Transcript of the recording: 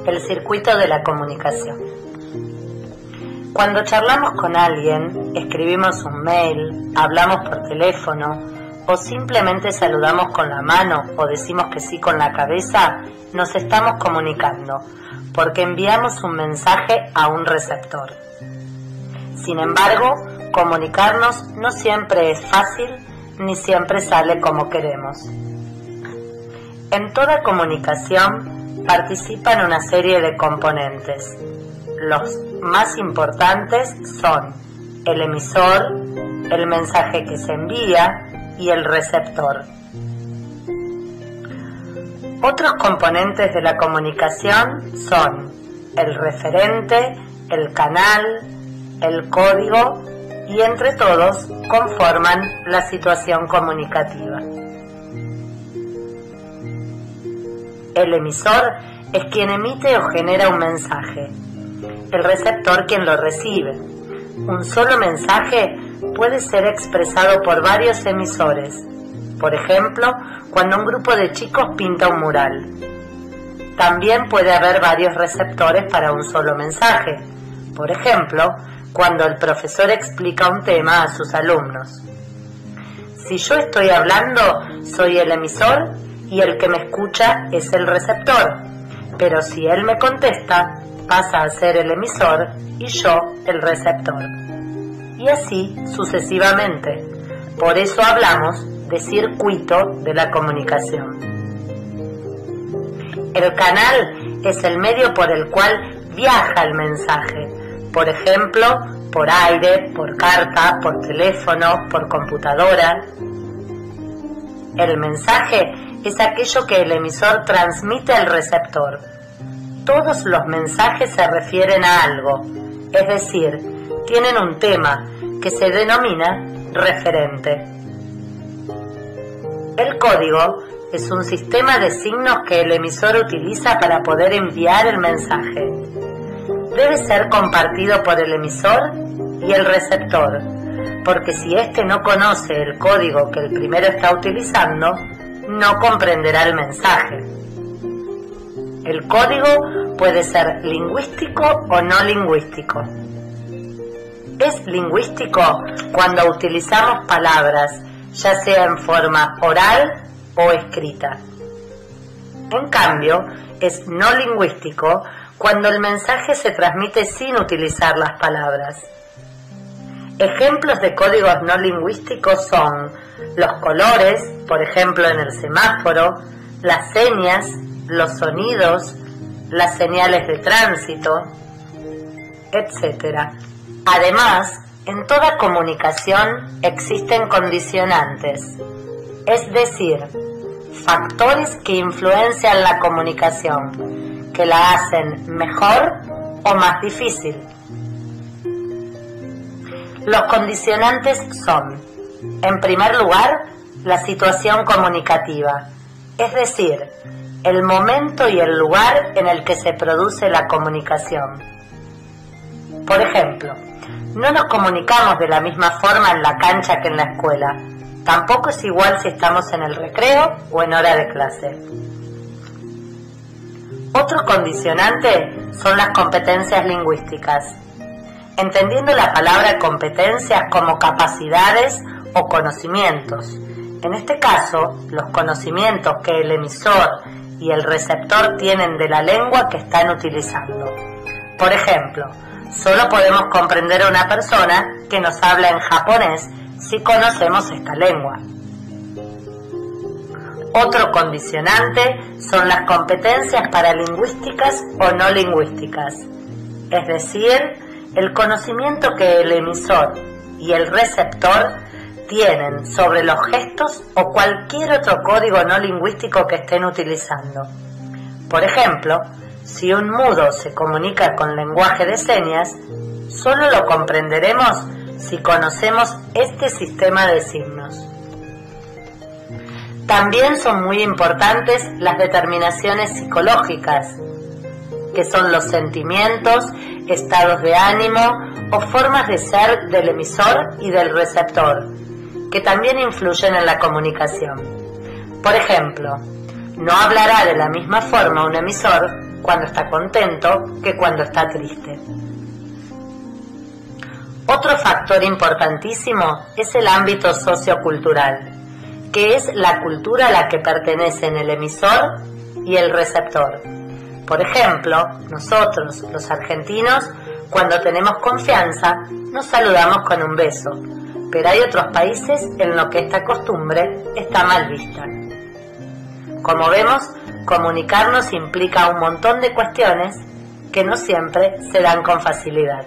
el circuito de la comunicación. Cuando charlamos con alguien, escribimos un mail, hablamos por teléfono o simplemente saludamos con la mano o decimos que sí con la cabeza, nos estamos comunicando porque enviamos un mensaje a un receptor. Sin embargo, comunicarnos no siempre es fácil ni siempre sale como queremos. En toda comunicación participan una serie de componentes. Los más importantes son el emisor, el mensaje que se envía y el receptor. Otros componentes de la comunicación son el referente, el canal, el código y entre todos conforman la situación comunicativa. El emisor es quien emite o genera un mensaje, el receptor quien lo recibe. Un solo mensaje puede ser expresado por varios emisores, por ejemplo, cuando un grupo de chicos pinta un mural. También puede haber varios receptores para un solo mensaje, por ejemplo, cuando el profesor explica un tema a sus alumnos. Si yo estoy hablando, soy el emisor y el que me escucha es el receptor, pero si él me contesta, pasa a ser el emisor y yo el receptor. Y así sucesivamente. Por eso hablamos de circuito de la comunicación. El canal es el medio por el cual viaja el mensaje, por ejemplo, por aire, por carta, por teléfono, por computadora. El mensaje es aquello que el emisor transmite al receptor. Todos los mensajes se refieren a algo, es decir, tienen un tema que se denomina referente. El código es un sistema de signos que el emisor utiliza para poder enviar el mensaje. Debe ser compartido por el emisor y el receptor, porque si éste no conoce el código que el primero está utilizando, no comprenderá el mensaje. El código puede ser lingüístico o no lingüístico. Es lingüístico cuando utilizamos palabras, ya sea en forma oral o escrita. En cambio, es no lingüístico cuando el mensaje se transmite sin utilizar las palabras. Ejemplos de códigos no lingüísticos son los colores, por ejemplo en el semáforo, las señas, los sonidos, las señales de tránsito, etc. Además, en toda comunicación existen condicionantes, es decir, factores que influencian la comunicación, que la hacen mejor o más difícil. Los condicionantes son, en primer lugar, la situación comunicativa, es decir, el momento y el lugar en el que se produce la comunicación. Por ejemplo, no nos comunicamos de la misma forma en la cancha que en la escuela. Tampoco es igual si estamos en el recreo o en hora de clase. Otro condicionante son las competencias lingüísticas. Entendiendo la palabra competencias como capacidades o conocimientos. En este caso, los conocimientos que el emisor y el receptor tienen de la lengua que están utilizando. Por ejemplo, solo podemos comprender a una persona que nos habla en japonés si conocemos esta lengua. Otro condicionante son las competencias paralingüísticas o no lingüísticas, es decir, el conocimiento que el emisor y el receptor tienen sobre los gestos o cualquier otro código no lingüístico que estén utilizando. Por ejemplo, si un mudo se comunica con lenguaje de señas, solo lo comprenderemos si conocemos este sistema de signos. También son muy importantes las determinaciones psicológicas, que son los sentimientos, estados de ánimo o formas de ser del emisor y del receptor, que también influyen en la comunicación. Por ejemplo, no hablará de la misma forma un emisor cuando está contento que cuando está triste. Otro factor importantísimo es el ámbito sociocultural, que es la cultura a la que pertenecen el emisor y el receptor. Por ejemplo, nosotros, los argentinos, cuando tenemos confianza, nos saludamos con un beso, pero hay otros países en los que esta costumbre está mal vista. Como vemos, comunicarnos implica un montón de cuestiones que no siempre se dan con facilidad.